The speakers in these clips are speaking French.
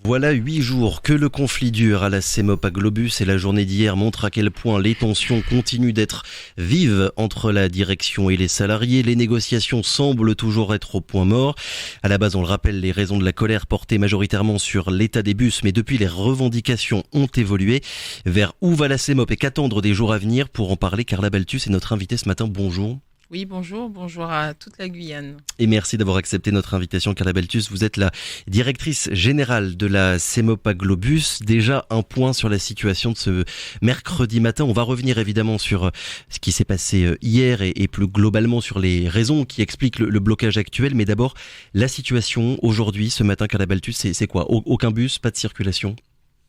Voilà 8 jours que le conflit dure à la CEMOP à Globus et la journée d'hier montre à quel point les tensions continuent d'être vives entre la direction et les salariés. Les négociations semblent toujours être au point mort. À la base, on le rappelle, les raisons de la colère portaient majoritairement sur l'état des bus, mais depuis les revendications ont évolué. Vers où va la CEMOP et qu'attendre des jours à venir? Pour en parler, Carla Balthus est notre invitée ce matin. Bonjour. Oui, bonjour à toute la Guyane. Et merci d'avoir accepté notre invitation, Carla Balthus. Vous êtes la directrice générale de la CEMOP à Globus. Déjà un point sur la situation de ce mercredi matin. On va revenir évidemment sur ce qui s'est passé hier et plus globalement sur les raisons qui expliquent le blocage actuel. Mais d'abord, la situation aujourd'hui, ce matin, Carla Balthus, c'est quoi? Aucun bus, pas de circulation?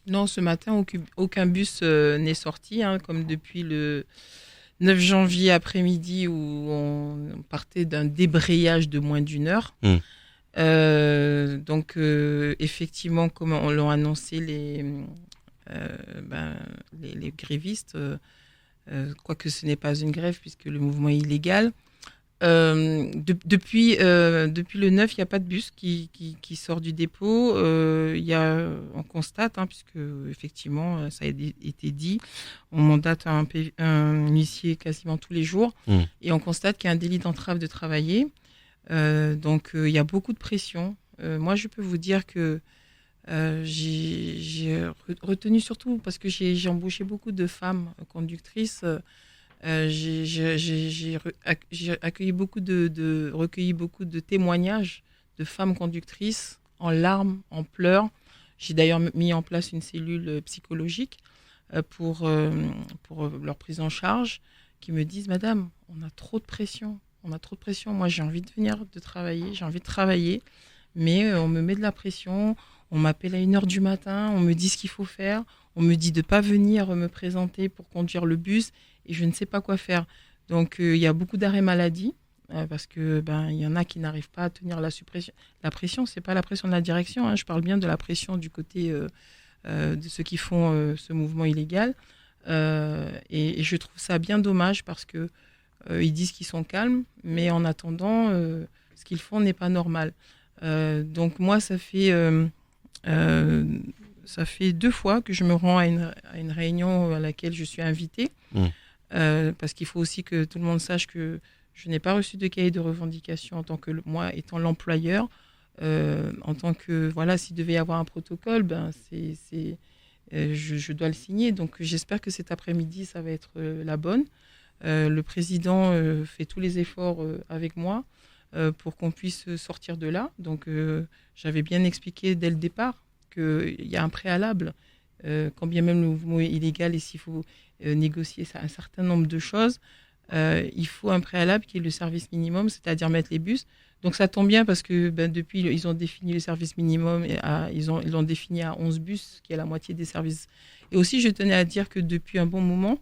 Non, ce matin, aucun bus n'est sorti, comme depuis le 9 janvier après-midi où on partait d'un débrayage de moins d'une heure. Donc, effectivement, comme on l'a annoncé les grévistes, quoique ce n'est pas une grève puisque le mouvement est illégal, depuis le 9, il n'y a pas de bus qui sort du dépôt. On constate, puisque effectivement, ça a été dit, on mandate un huissier quasiment tous les jours, et on constate qu'il y a un délit d'entrave de travailler. Donc, il y a beaucoup de pression. Moi, je peux vous dire que j'ai retenu surtout, parce que j'ai embauché beaucoup de femmes conductrices. J'ai recueilli beaucoup de témoignages de femmes conductrices en larmes, en pleurs. J'ai d'ailleurs mis en place une cellule psychologique pour leur prise en charge, qui me disent: Madame, on a trop de pression. Moi, j'ai envie de travailler, mais on me met de la pression. On m'appelle à 1h du matin, on me dit ce qu'il faut faire, on me dit de ne pas venir me présenter pour conduire le bus, et je ne sais pas quoi faire. Donc, il y a beaucoup d'arrêts maladie, parce que il y en a qui n'arrivent pas à tenir la pression. Ce n'est pas la pression de la direction, je parle bien de la pression du côté de ceux qui font ce mouvement illégal. Et je trouve ça bien dommage, parce que ils disent qu'ils sont calmes, mais en attendant, ce qu'ils font n'est pas normal. Donc moi, ça fait 2 fois que je me rends à une réunion à laquelle je suis invitée. Parce qu'il faut aussi que tout le monde sache que je n'ai pas reçu de cahier de revendication en tant que moi étant l'employeur. En tant que, s'il devait y avoir un protocole, je dois le signer. Donc j'espère que cet après-midi, ça va être la bonne. Le président fait tous les efforts avec moi pour qu'on puisse sortir de là. Donc j'avais bien expliqué dès le départ qu'il y a un préalable, quand bien même le mouvement est illégal, et s'il faut négocier un certain nombre de choses, il faut un préalable qui est le service minimum, c'est-à-dire mettre les bus. Donc ça tombe bien, parce que depuis, ils ont défini le service minimum, ils l'ont défini à 11 bus, qui est la moitié des services. Et aussi, je tenais à dire que depuis un bon moment,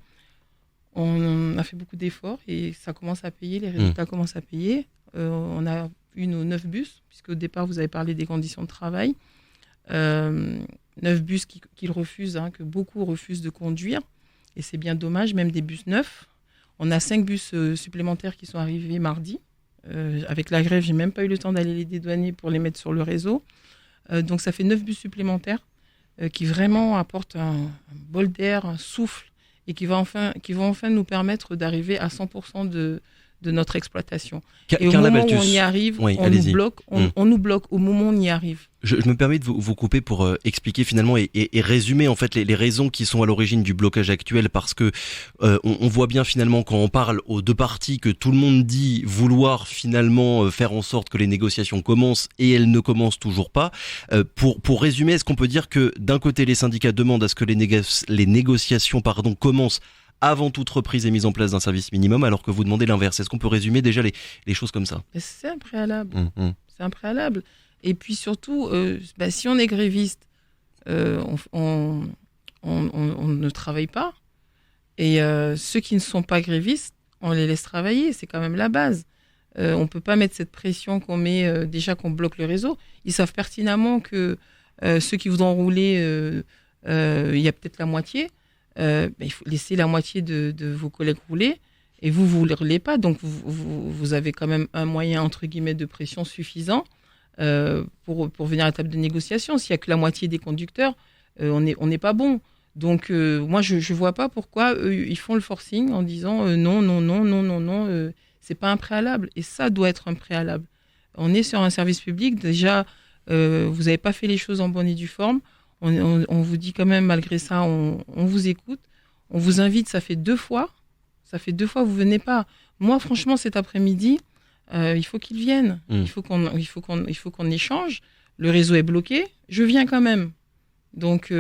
on a fait beaucoup d'efforts et ça commence à payer, les résultats commencent à payer. On a eu nos 9 bus, puisque au départ, vous avez parlé des conditions de travail. 9 bus qu'ils refusent, que beaucoup refusent de conduire. Et c'est bien dommage, même des bus neufs. On a 5 bus supplémentaires qui sont arrivés mardi. Avec la grève, j'ai même pas eu le temps d'aller les dédouaner pour les mettre sur le réseau. Donc ça fait 9 bus supplémentaires qui vraiment apportent un bol d'air, un souffle, et qui vont enfin nous permettre d'arriver à 100% de notre exploitation. Et au moment où on y arrive, on nous bloque au moment où on y arrive. Je me permets de vous couper pour expliquer finalement et résumer en fait les raisons qui sont à l'origine du blocage actuel, parce que on voit bien finalement, quand on parle aux deux parties, que tout le monde dit vouloir finalement faire en sorte que les négociations commencent, et elles ne commencent toujours pas. Pour résumer, est-ce qu'on peut dire que d'un côté les syndicats demandent à ce que les négociations commencent avant toute reprise et mise en place d'un service minimum, alors que vous demandez l'inverse? Est-ce qu'on peut résumer déjà les choses comme ça? C'est un préalable. C'est un préalable. Et puis surtout, si on est gréviste, on ne travaille pas. Et ceux qui ne sont pas grévistes, on les laisse travailler. C'est quand même la base. On ne peut pas mettre cette pression qu'on met, déjà qu'on bloque le réseau. Ils savent pertinemment que ceux qui voudront rouler, il y a peut-être la moitié. Il faut laisser la moitié de vos collègues rouler, et vous ne roulez pas. Donc, vous avez quand même un moyen, entre guillemets, de pression suffisant pour venir à la table de négociation. S'il n'y a que la moitié des conducteurs, on n'est pas bon. Donc, moi, je ne vois pas pourquoi ils font le forcing en disant non, c'est pas un préalable. Et ça doit être un préalable. On est sur un service public. Déjà, vous n'avez pas fait les choses en bonne et due forme. On vous dit quand même, malgré ça, on vous écoute. On vous invite, ça fait 2 fois. Vous ne venez pas. Moi, franchement, cet après-midi, il faut qu'ils viennent. Il faut qu'on échange. Le réseau est bloqué. Je viens quand même. Donc,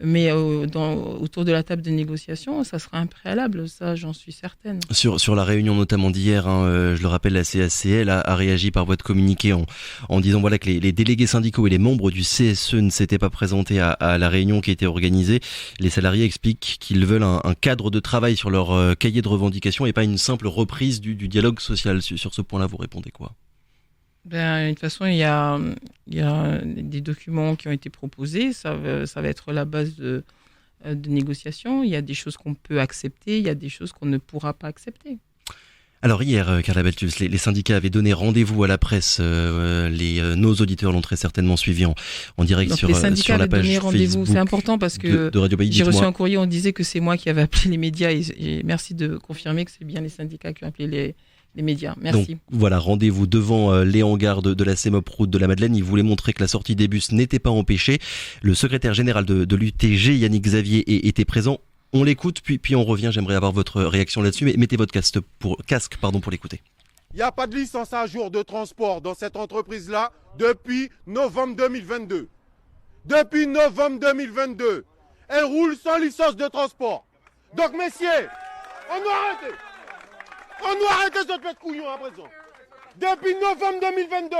mais autour de la table de négociation, ça sera un préalable, ça j'en suis certaine. Sur la réunion notamment d'hier, je le rappelle, la CACL a réagi par voie de communiqué en disant voilà que les délégués syndicaux et les membres du CSE ne s'étaient pas présentés à la réunion qui était organisée. Les salariés expliquent qu'ils veulent un cadre de travail sur leur cahier de revendications et pas une simple reprise du dialogue social. Sur ce point-là, vous répondez quoi ? De toute façon, il y a des documents qui ont été proposés. Ça va être la base de négociation. Il y a des choses qu'on peut accepter, il y a des choses qu'on ne pourra pas accepter. Alors hier, Carla Balthus, les syndicats avaient donné rendez-vous à la presse. Nos auditeurs l'ont très certainement suivi en direct. Donc sur la page Facebook. C'est important parce que de Radio Bailly. J'ai reçu un courrier, on disait que c'est moi qui avais appelé les médias et merci de confirmer que c'est bien les syndicats qui ont appelé les médias. Merci. Donc voilà, rendez-vous devant les hangars de la CEMOP route de la Madeleine. Il voulait montrer que la sortie des bus n'était pas empêchée. Le secrétaire général de l'UTG, Yannick Xavier, était présent. On l'écoute, puis on revient. J'aimerais avoir votre réaction là-dessus. Mais mettez votre casque pour l'écouter. Il n'y a pas de licence à jour de transport dans cette entreprise-là depuis novembre 2022. Depuis novembre 2022. Elle roule sans licence de transport. Donc, messieurs, on doit arrêter. On doit arrêter cette pète couillon à présent. Depuis novembre 2022.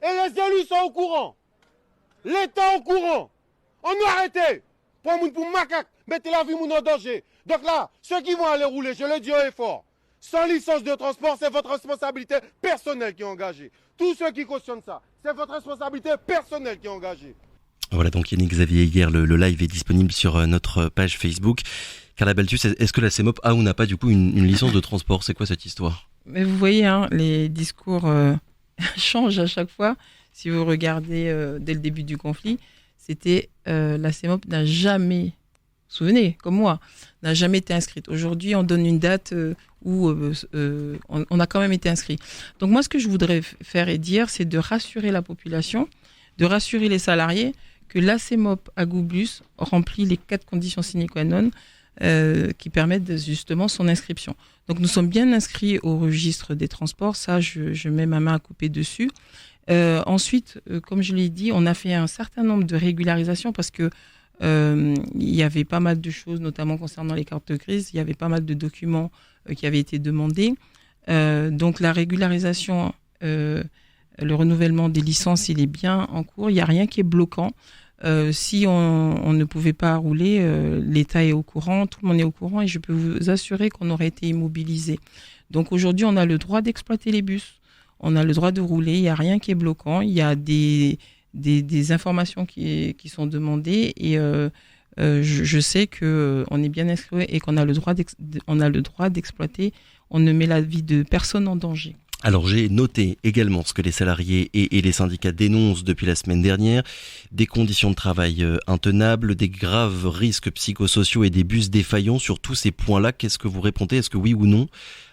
Et les élus sont au courant. L'État au courant. On doit arrêter. Pour macaque, mettez la vie en danger. Donc là, ceux qui vont aller rouler, je le dis haut et fort, sans licence de transport, c'est votre responsabilité personnelle qui est engagée. Tous ceux qui cautionnent ça, c'est votre responsabilité personnelle qui est engagée. Voilà donc Yannick Xavier hier, le live est disponible sur notre page Facebook. Carla Balthus, est-ce que la CEMOP a ou n'a pas du coup une licence de transport ? C'est quoi cette histoire ? Mais vous voyez, les discours changent à chaque fois. Si vous regardez dès le début du conflit, c'était la CEMOP n'a jamais, souvenez, comme moi, n'a jamais été inscrite. Aujourd'hui, on donne une date où on a quand même été inscrit. Donc moi, ce que je voudrais faire et dire, c'est de rassurer la population, de rassurer les salariés que la CEMOP à Goublus remplit les 4 conditions sine qua non qui permettent justement son inscription. Donc nous sommes bien inscrits au registre des transports, ça je mets ma main à couper dessus. Ensuite, comme je l'ai dit, on a fait un certain nombre de régularisations parce que il y avait pas mal de choses, notamment concernant les cartes grises, il y avait pas mal de documents qui avaient été demandés. Donc la régularisation, le renouvellement des licences, il est bien en cours, il n'y a rien qui est bloquant. Si on ne pouvait pas rouler, l'État est au courant, tout le monde est au courant et je peux vous assurer qu'on aurait été immobilisé. Donc aujourd'hui, on a le droit d'exploiter les bus, on a le droit de rouler, il n'y a rien qui est bloquant, il y a des informations qui sont demandées et je sais qu'on est bien inscrit et qu'on a le droit d'exploiter, on ne met la vie de personne en danger. Alors j'ai noté également ce que les salariés et les syndicats dénoncent depuis la semaine dernière, des conditions de travail intenables, des graves risques psychosociaux et des bus défaillants. Sur tous ces points-là, qu'est-ce que vous répondez ? Est-ce que oui ou non,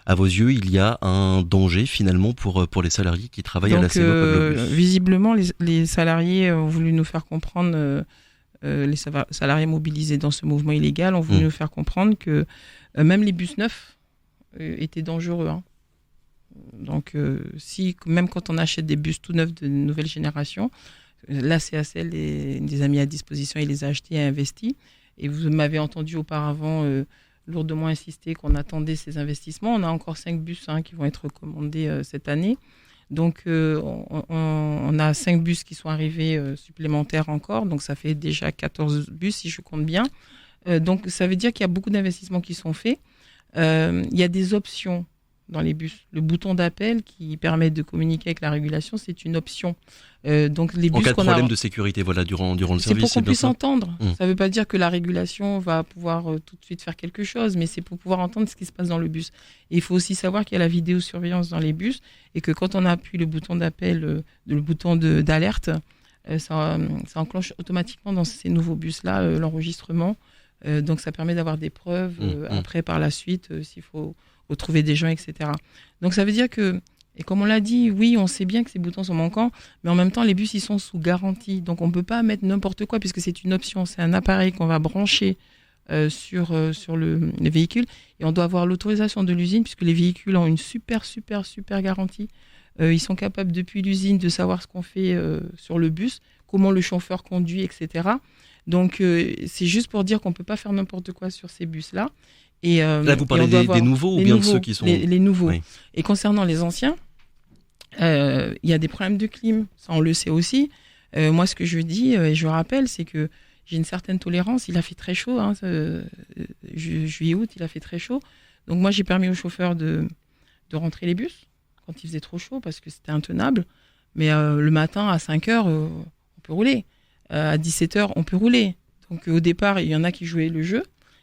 à vos yeux, il y a un danger finalement pour les salariés qui travaillent à la CEMOP ? Visiblement, les salariés ont voulu nous faire comprendre, les salariés mobilisés dans ce mouvement illégal ont voulu nous faire comprendre que même les bus neufs étaient dangereux, hein. Donc, même quand on achète des bus tout neufs de nouvelle génération, la CACL les a mis à disposition, il les a achetés et investis. Et vous m'avez entendu auparavant lourdement insister qu'on attendait ces investissements. On a encore 5 bus qui vont être commandés cette année. Donc, on a 5 bus qui sont arrivés supplémentaires encore. Donc, ça fait déjà 14 bus si je compte bien. Donc, ça veut dire qu'il y a beaucoup d'investissements qui sont faits. Il y a des options dans les bus. Le bouton d'appel qui permet de communiquer avec la régulation, c'est une option. Donc les bus en cas de problème de sécurité, durant le service. C'est pour qu'on puisse ça entendre. Ça ne veut pas dire que la régulation va pouvoir tout de suite faire quelque chose, mais c'est pour pouvoir entendre ce qui se passe dans le bus. Et il faut aussi savoir qu'il y a la vidéosurveillance dans les bus et que quand on appuie le bouton d'appel, le bouton d'alerte, ça enclenche automatiquement dans ces nouveaux bus-là l'enregistrement. Donc ça permet d'avoir des preuves après par la suite s'il faut retrouver des gens, etc. Donc ça veut dire que, et comme on l'a dit, oui, on sait bien que ces boutons sont manquants, mais en même temps, les bus, ils sont sous garantie. Donc on ne peut pas mettre n'importe quoi puisque c'est une option. C'est un appareil qu'on va brancher sur le véhicule et on doit avoir l'autorisation de l'usine puisque les véhicules ont une super garantie. Ils sont capables depuis l'usine de savoir ce qu'on fait sur le bus, comment le chauffeur conduit, etc. Donc c'est juste pour dire qu'on ne peut pas faire n'importe quoi sur ces bus-là. Et, là, vous parlez des nouveaux ou bien de ceux qui sont... Les nouveaux. Oui. Et concernant les anciens, il y a des problèmes de clim. Ça, on le sait aussi. Moi, ce que je dis et je rappelle, c'est que j'ai une certaine tolérance. Il a fait très chaud. Juillet-août, il a fait très chaud. Donc moi, j'ai permis aux chauffeurs de rentrer les bus quand il faisait trop chaud parce que c'était intenable. Mais le matin, à 5 heures, on peut rouler. À 17 heures, on peut rouler. Donc au départ, il y en a qui jouaient le jeu.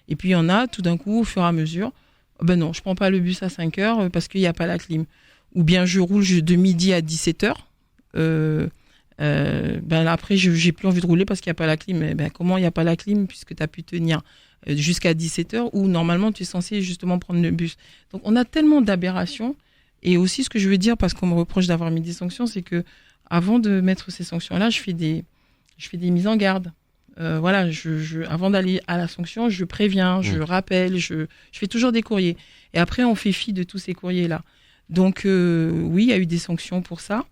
Et puis il y en a, tout d'un coup, au fur et à mesure, ben non, je ne prends pas le bus à 5 heures parce qu'il n'y a pas la clim. Ou bien je roule de midi à 17 heures. Après, je n'ai plus envie de rouler parce qu'il n'y a pas la clim. Comment il n'y a pas la clim puisque tu as pu tenir jusqu'à 17 heures où normalement tu es censé justement prendre le bus. Donc on a tellement d'aberrations. Et aussi ce que je veux dire, parce qu'on me reproche d'avoir mis des sanctions, c'est que avant de mettre ces sanctions-là, je fais des mises en garde. Avant d'aller à la sanction, je préviens, je rappelle, je fais toujours des courriers. Et après, on fait fi de tous ces courriers-là. Donc, oui, il y a eu des sanctions pour ça.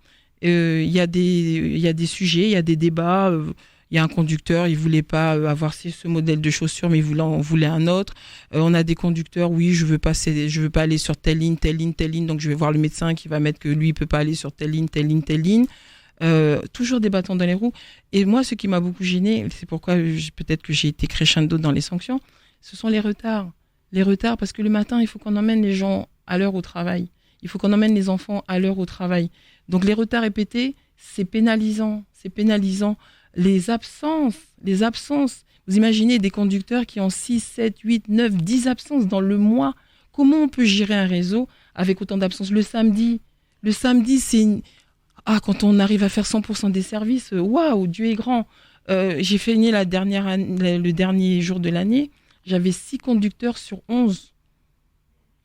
Il y a des sujets, il y a des débats. Il y a un conducteur, il ne voulait pas avoir ce modèle de chaussures, mais il voulait un autre. On a des conducteurs, oui, je veux pas aller sur telle ligne, donc je vais voir le médecin qui va mettre que lui, il ne peut pas aller sur telle ligne. Toujours des bâtons dans les roues. Et moi, ce qui m'a beaucoup gêné, c'est pourquoi peut-être que j'ai été crescendo dans les sanctions, ce sont les retards. Les retards, parce que le matin, il faut qu'on emmène les gens à l'heure au travail. Il faut qu'on emmène les enfants à l'heure au travail. Donc les retards répétés, c'est pénalisant. Les absences. Vous imaginez des conducteurs qui ont 6, 7, 8, 9, 10 absences dans le mois. Comment on peut gérer un réseau avec autant d'absences ? Le samedi, c'est... quand on arrive à faire 100% des services, waouh, Dieu est grand. J'ai fini le dernier jour de l'année, j'avais 6 conducteurs sur 11.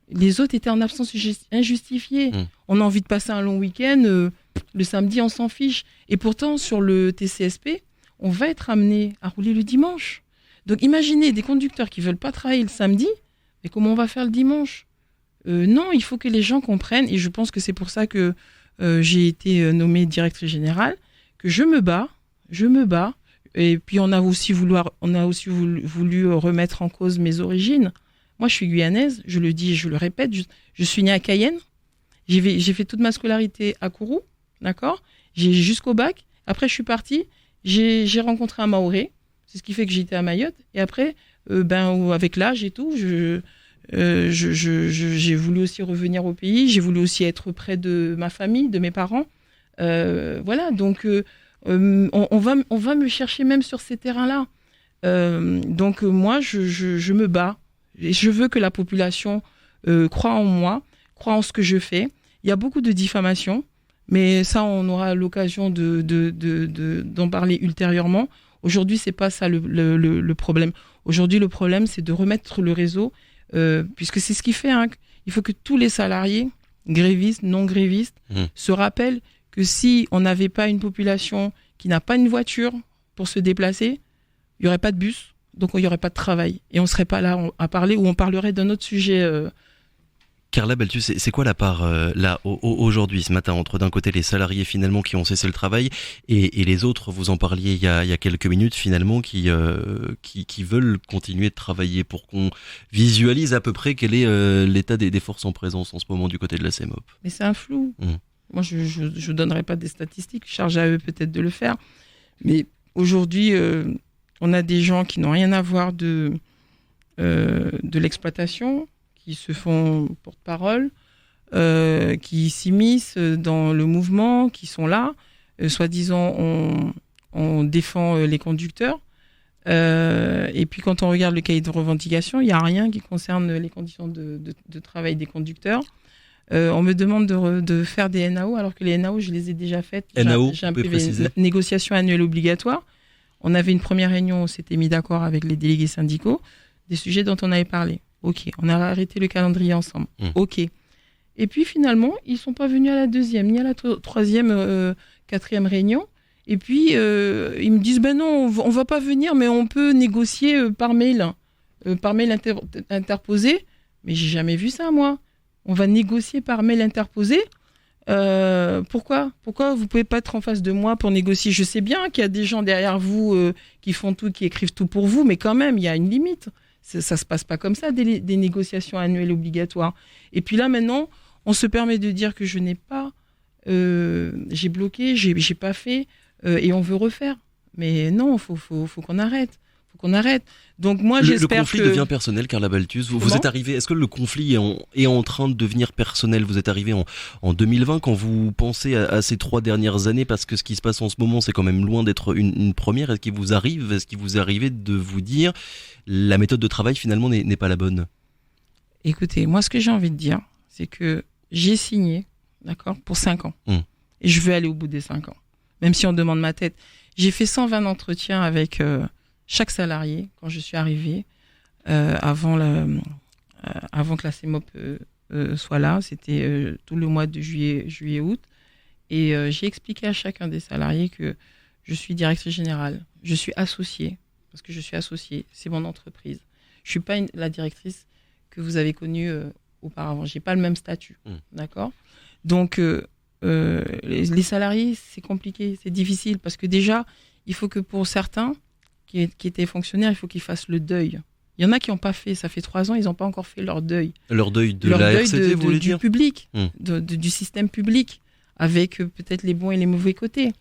Les autres étaient en absence injustifiée. On a envie de passer un long week-end, le samedi, on s'en fiche. Et pourtant, sur le TCSP, on va être amené à rouler le dimanche. Donc imaginez des conducteurs qui ne veulent pas travailler le samedi, mais comment on va faire le dimanche ? Non, il faut que les gens comprennent, et je pense que c'est pour ça que j'ai été nommée directrice générale, que je me bats, et puis on a aussi voulu remettre en cause mes origines. Moi, je suis guyanaise, je le dis et je le répète, je suis née à Cayenne, j'ai fait toute ma scolarité à Kourou, d'accord ? J'ai jusqu'au bac, après je suis partie, j'ai rencontré un Mahorais, c'est ce qui fait que j'étais à Mayotte, et après, avec l'âge et tout, j'ai voulu aussi revenir au pays, j'ai voulu aussi être près de ma famille, de mes parents. Donc on va me chercher même sur ces terrains-là. Donc moi, je me bats. Et je veux que la population croie en moi, croit en ce que je fais. Il y a beaucoup de diffamation, mais ça, on aura l'occasion d'en parler ultérieurement. Aujourd'hui, c'est pas ça le problème. Aujourd'hui, le problème, c'est de remettre le réseau, puisque c'est ce qui fait. Il faut que tous les salariés, grévistes, non grévistes, se rappellent que si on n'avait pas une population qui n'a pas une voiture pour se déplacer, il n'y aurait pas de bus. Donc, il n'y aurait pas de travail. Et on ne serait pas là à parler, ou on parlerait d'un autre sujet. Carla Beltu, c'est quoi la part là aujourd'hui, ce matin, entre d'un côté les salariés finalement qui ont cessé le travail et les autres, vous en parliez il y a quelques minutes finalement, qui veulent continuer de travailler, pour qu'on visualise à peu près quel est l'état des forces en présence en ce moment du côté de la CEMOP. Mais c'est un flou. Moi, je ne donnerai pas des statistiques, charge à eux peut-être de le faire. Mais aujourd'hui... on a des gens qui n'ont rien à voir de l'exploitation, qui se font porte-parole. qui s'immiscent dans le mouvement, qui sont là. Soi-disant, on défend les conducteurs. Et puis quand on regarde le cahier de revendication, il n'y a rien qui concerne les conditions de travail des conducteurs. On me demande de faire des NAO, alors que les NAO, je les ai déjà faites. NAO, j'ai un vous pouvez PV, préciser. négociation annuelle obligatoire. On avait une première réunion, on s'était mis d'accord avec les délégués syndicaux, des sujets dont on avait parlé. Ok, on a arrêté le calendrier ensemble. Ok. Et puis finalement, ils ne sont pas venus à la deuxième, ni à la troisième, quatrième réunion. Et puis, ils me disent, ben non, on va pas venir, mais on peut négocier par mail interposé. Mais j'ai jamais vu ça, moi. On va négocier par mail interposé. Pourquoi vous pouvez pas être en face de moi pour négocier? Je sais bien qu'il y a des gens derrière vous qui font tout, qui écrivent tout pour vous, mais quand même, il y a une limite. Ça se passe pas comme ça, des négociations annuelles obligatoires. Et puis là, maintenant, on se permet de dire que je n'ai pas... j'ai bloqué, j'ai pas fait, et on veut refaire. Mais non, faut qu'on arrête. Donc moi, j'espère que... Le conflit devient personnel, Carla Balthus. Vous êtes arrivé... Est-ce que le conflit est en train de devenir personnel? Vous êtes arrivé en 2020, quand vous pensez à ces 3 dernières années, parce que ce qui se passe en ce moment, c'est quand même loin d'être une première. Est-ce qu'il vous arrive de vous dire la méthode de travail, finalement, n'est pas la bonne? Écoutez, moi, ce que j'ai envie de dire, c'est que j'ai signé, d'accord, pour 5 ans. Et je veux aller au bout des 5 ans. Même si on demande ma tête. J'ai fait 120 entretiens avec chaque salarié quand je suis arrivée, avant que la CEMOP soit là. C'était tout le mois de juillet-août. Et j'ai expliqué à chacun des salariés que je suis directrice générale. Je suis associée, parce que je suis associée. C'est mon entreprise. Je ne suis pas la directrice que vous avez connue auparavant. Je n'ai pas le même statut. D'accord ? Donc, les salariés, c'est compliqué, c'est difficile, parce que déjà, il faut que pour certains qui étaient fonctionnaires, il faut qu'ils fassent le deuil. Il y en a qui n'ont pas fait, ça fait 3 ans, ils n'ont pas encore fait leur deuil. Leur deuil de la RCT, vous voulez dire ? Du public, du système public, avec peut-être les bons et les mauvais côtés.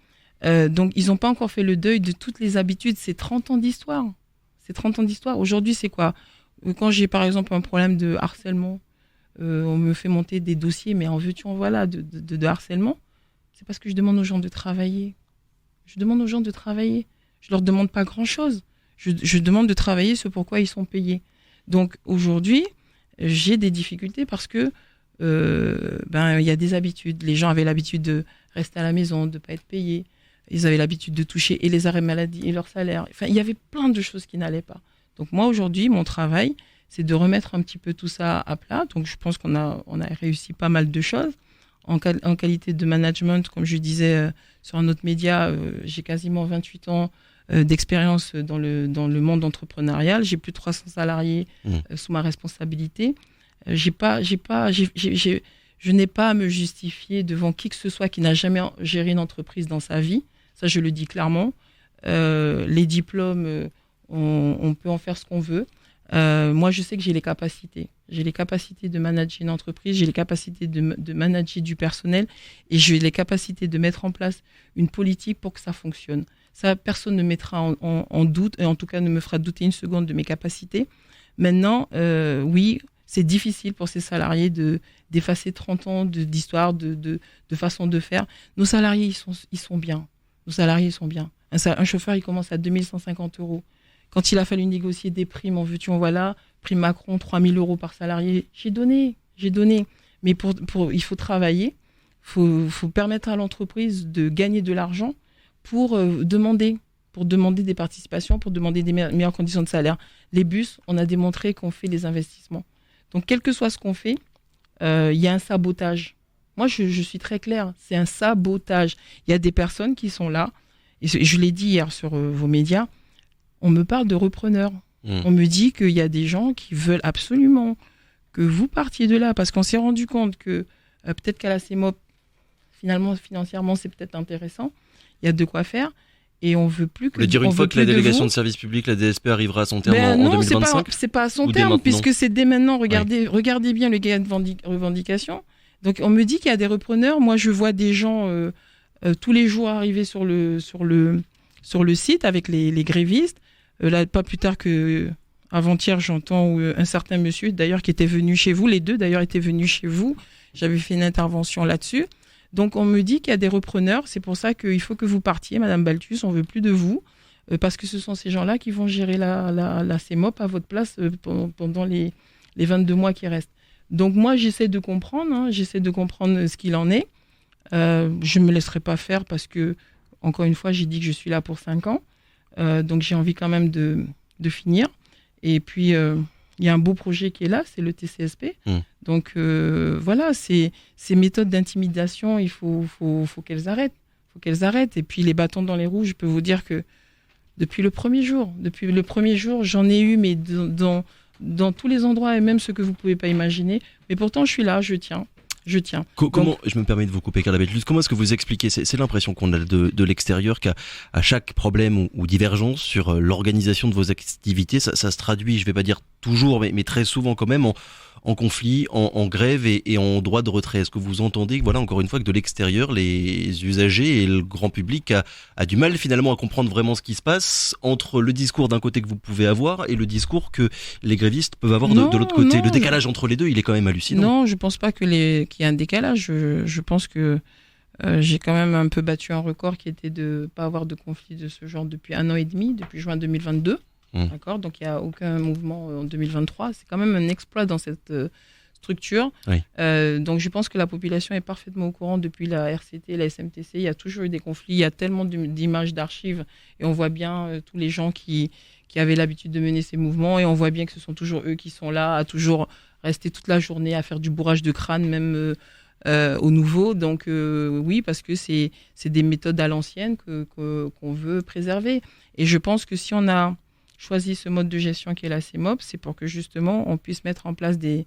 Donc, ils n'ont pas encore fait le deuil de toutes les habitudes. C'est 30 ans d'histoire. Aujourd'hui, c'est quoi ? Quand j'ai, par exemple, un problème de harcèlement, on me fait monter des dossiers, mais en veux-tu, en voilà, de harcèlement. C'est parce que je demande aux gens de travailler. Je leur demande pas grand-chose. Je demande de travailler ce pourquoi ils sont payés. Donc aujourd'hui, j'ai des difficultés parce que y a des habitudes. Les gens avaient l'habitude de rester à la maison, de pas être payés. Ils avaient l'habitude de toucher et les arrêts maladie et leur salaire. Enfin, il y avait plein de choses qui n'allaient pas. Donc moi aujourd'hui, mon travail, c'est de remettre un petit peu tout ça à plat. Donc je pense qu'on a réussi pas mal de choses. En qualité de management, comme je disais sur un autre média, j'ai quasiment 28 ans d'expérience dans le monde entrepreneurial. J'ai plus de 300 salariés sous ma responsabilité. Je n'ai pas à me justifier devant qui que ce soit qui n'a jamais géré une entreprise dans sa vie. Ça, je le dis clairement. Les diplômes, on peut en faire ce qu'on veut. Moi, je sais que j'ai les capacités. J'ai les capacités de manager une entreprise, j'ai les capacités de manager du personnel et j'ai les capacités de mettre en place une politique pour que ça fonctionne. Ça, personne ne mettra en doute, et en tout cas ne me fera douter une seconde de mes capacités. Maintenant, oui, c'est difficile pour ces salariés d'effacer 30 ans d'histoire, de façon de faire. Nos salariés, ils sont bien. Un chauffeur, il commence à 2150 €. Quand il a fallu négocier des primes, en veux-tu, en voilà, prime Macron, 3000 € par salarié, j'ai donné. Mais il faut travailler, faut permettre à l'entreprise de gagner de l'argent pour demander des participations, pour demander des meilleures conditions de salaire. Les bus, on a démontré qu'on fait des investissements. Donc, quel que soit ce qu'on fait, il y a un sabotage. Moi, je suis très claire, c'est un sabotage. Il y a des personnes qui sont là, et je l'ai dit hier sur vos médias, on me parle de repreneurs. On me dit qu'il y a des gens qui veulent absolument que vous partiez de là, parce qu'on s'est rendu compte que peut-être qu'à la CEMOP, finalement, financièrement, c'est peut-être intéressant. Il y a de quoi faire. Et on veut plus que... Vous voulez dire une fois que la délégation de service public, la DSP, arrivera à son terme en 2025 ? C'est pas à son terme, puisque c'est dès maintenant. Regardez bien le gain de revendication. Donc, on me dit qu'il y a des repreneurs. Moi, je vois des gens tous les jours arriver sur le site avec les grévistes. Là, pas plus tard que avant-hier, j'entends un certain monsieur, d'ailleurs, qui était venu chez vous. Les deux, d'ailleurs, étaient venus chez vous. J'avais fait une intervention là-dessus. Donc, on me dit qu'il y a des repreneurs. C'est pour ça qu'il faut que vous partiez, Madame Balthus. On veut plus de vous. Parce que ce sont ces gens-là qui vont gérer la CEMOP à votre place pendant les 22 mois qui restent. Donc, moi, j'essaie de comprendre. J'essaie de comprendre ce qu'il en est. Je ne me laisserai pas faire parce que, encore une fois, j'ai dit que je suis là pour 5 ans. Donc, j'ai envie quand même de finir. Et puis, il y a un beau projet qui est là, c'est le TCSP. Donc, voilà, ces méthodes d'intimidation, il faut qu'elles arrêtent. Et puis, les bâtons dans les roues, je peux vous dire que depuis le premier jour, j'en ai eu, mais dans tous les endroits, et même ceux que vous ne pouvez pas imaginer. Mais pourtant, je suis là, je tiens. Comment, je me permets de vous couper, Carla Balthus, comment est-ce que vous expliquez, c'est l'impression qu'on a de l'extérieur, qu'à chaque problème ou divergence sur l'organisation de vos activités, ça se traduit, je ne vais pas dire toujours, mais très souvent quand même, en conflit, en grève et en droit de retrait. Est-ce que vous entendez, voilà, encore une fois, que de l'extérieur, les usagers et le grand public a du mal finalement à comprendre vraiment ce qui se passe entre le discours d'un côté que vous pouvez avoir et le discours que les grévistes peuvent avoir de l'autre côté. Le décalage entre les deux, il est quand même hallucinant. Non, je pense pas qu'il y ait un décalage. Je pense que j'ai quand même un peu battu un record qui était de pas avoir de conflit de ce genre depuis 1 an et demi, depuis juin 2022. D'accord, donc il n'y a aucun mouvement en 2023. C'est quand même un exploit dans cette structure. Oui. Donc je pense que la population est parfaitement au courant depuis la RCT, la SMTC. Il y a toujours eu des conflits. Il y a tellement d'images, d'archives. Et on voit bien tous les gens qui avaient l'habitude de mener ces mouvements. Et on voit bien que ce sont toujours eux qui sont là, à toujours rester toute la journée, à faire du bourrage de crâne, même au nouveau. Donc oui, parce que c'est des méthodes à l'ancienne qu'on veut préserver. Et je pense que si on a choisi ce mode de gestion qui est la CEMOP, c'est pour que justement on puisse mettre en place des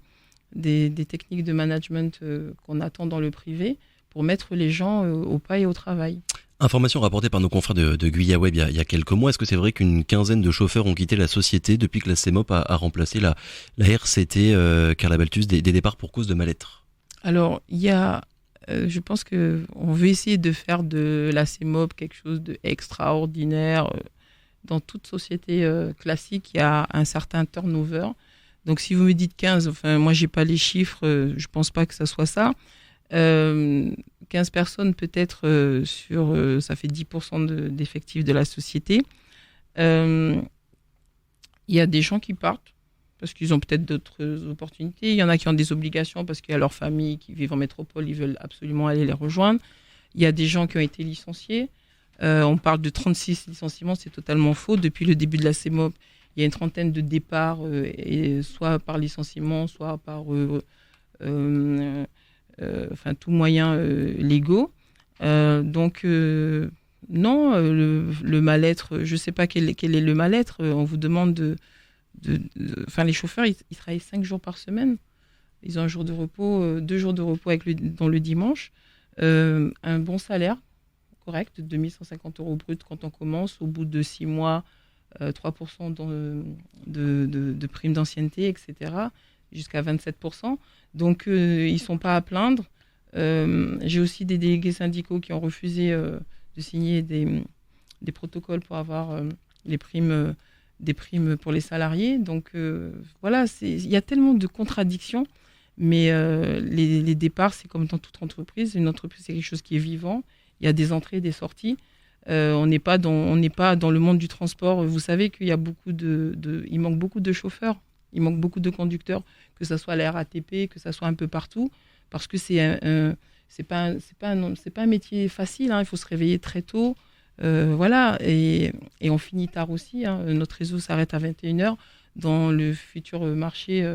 techniques de management qu'on attend dans le privé pour mettre les gens au pas et au travail. Information rapportée par nos confrères de Guyia Web il y a quelques mois. Est-ce que c'est vrai qu'une quinzaine de chauffeurs ont quitté la société depuis que la CEMOP a remplacé la RCT, Carla Balthus, des départs pour cause de mal-être? Alors, il y a, je pense qu'on veut essayer de faire de la CEMOP quelque chose d'extraordinaire. Dans toute société classique, il y a un certain turnover. Donc, si vous me dites 15, enfin, moi, je n'ai pas les chiffres, je ne pense pas que ça soit ça. 15 personnes, peut-être, ça fait 10% d'effectifs de la société. Il y a des gens qui partent parce qu'ils ont peut-être d'autres opportunités. Il y en a qui ont des obligations parce qu'il y a leur famille qui vivent en métropole, ils veulent absolument aller les rejoindre. Il y a des gens qui ont été licenciés. On parle de 36 licenciements, c'est totalement faux. Depuis le début de la CEMOP, il y a une trentaine de départs, soit par licenciement, soit par tout moyen légaux. Donc, non, le mal-être, je ne sais pas quel est le mal-être. On vous demande les chauffeurs, ils travaillent 5 jours par semaine. Ils ont un jour de repos, 2 jours de repos dans le dimanche. Un bon salaire. Correct, 2150 € brut quand on commence, au bout de 6 mois, 3% de prime d'ancienneté, etc., jusqu'à 27%. Donc, ils ne sont pas à plaindre. J'ai aussi des délégués syndicaux qui ont refusé de signer des protocoles pour avoir des primes pour les salariés. Donc, voilà, il y a tellement de contradictions, mais les départs, c'est comme dans toute entreprise. Une entreprise, c'est quelque chose qui est vivant. Il y a des entrées, des sorties. On n'est pas dans le monde du transport. Vous savez qu'il y a il manque beaucoup de chauffeurs, il manque beaucoup de conducteurs, que ce soit à la RATP, que ce soit un peu partout, parce que c'est pas un métier facile. Il faut se réveiller très tôt, voilà, et on finit tard aussi. Notre réseau s'arrête à 21h. Dans le futur marché,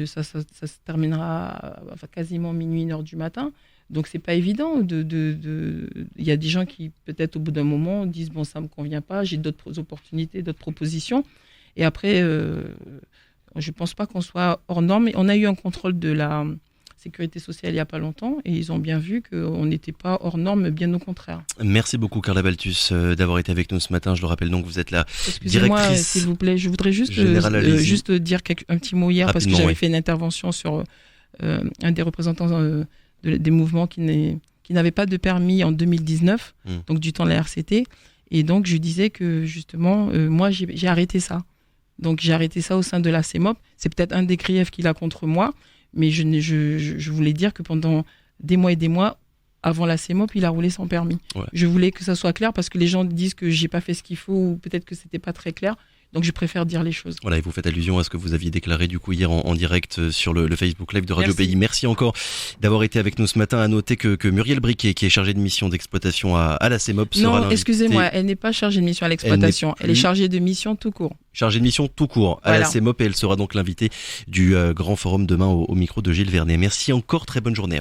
ça se terminera à quasiment minuit, 1h du matin. Donc, c'est pas évident. Il y a des gens qui, peut-être, au bout d'un moment, disent « bon, ça me convient pas, j'ai d'autres opportunités, d'autres propositions ». Et après, je pense pas qu'on soit hors norme. On a eu un contrôle de la sécurité sociale il y a pas longtemps et ils ont bien vu qu'on n'était pas hors norme, bien au contraire. Merci beaucoup, Carla Balthus, d'avoir été avec nous ce matin. Je le rappelle donc, vous êtes la Excusez-moi, directrice. s'il vous plaît, je voudrais juste dire un petit mot hier, parce que j'avais fait une intervention sur un des représentants des mouvements qui n'avait pas de permis en 2019, donc du temps de la RCT. Et donc, je disais que, justement, moi, j'ai arrêté ça. Donc, j'ai arrêté ça au sein de la CEMOP. C'est peut-être un des griefs qu'il a contre moi, Mais je voulais dire que pendant des mois et des mois, avant la CMOP, il a roulé sans permis. Ouais. Je voulais que ça soit clair parce que les gens disent que j'ai pas fait ce qu'il faut ou peut-être que c'était pas très clair. Donc je préfère dire les choses. Voilà, et vous faites allusion à ce que vous aviez déclaré du coup hier en direct sur le Facebook Live de Radio Merci. Pays. Merci encore d'avoir été avec nous ce matin. À noter que Muriel Briquet, qui est chargée de mission d'exploitation à la CMOP, sera Non, l'invitée. excusez-moi, elle n'est pas chargée de mission à l'exploitation. Elle est chargée de mission tout court. Chargée de mission tout court à la CMOP, et elle sera donc l'invitée du grand forum demain au micro de Gilles Vernet. Merci encore, très bonne journée à vous.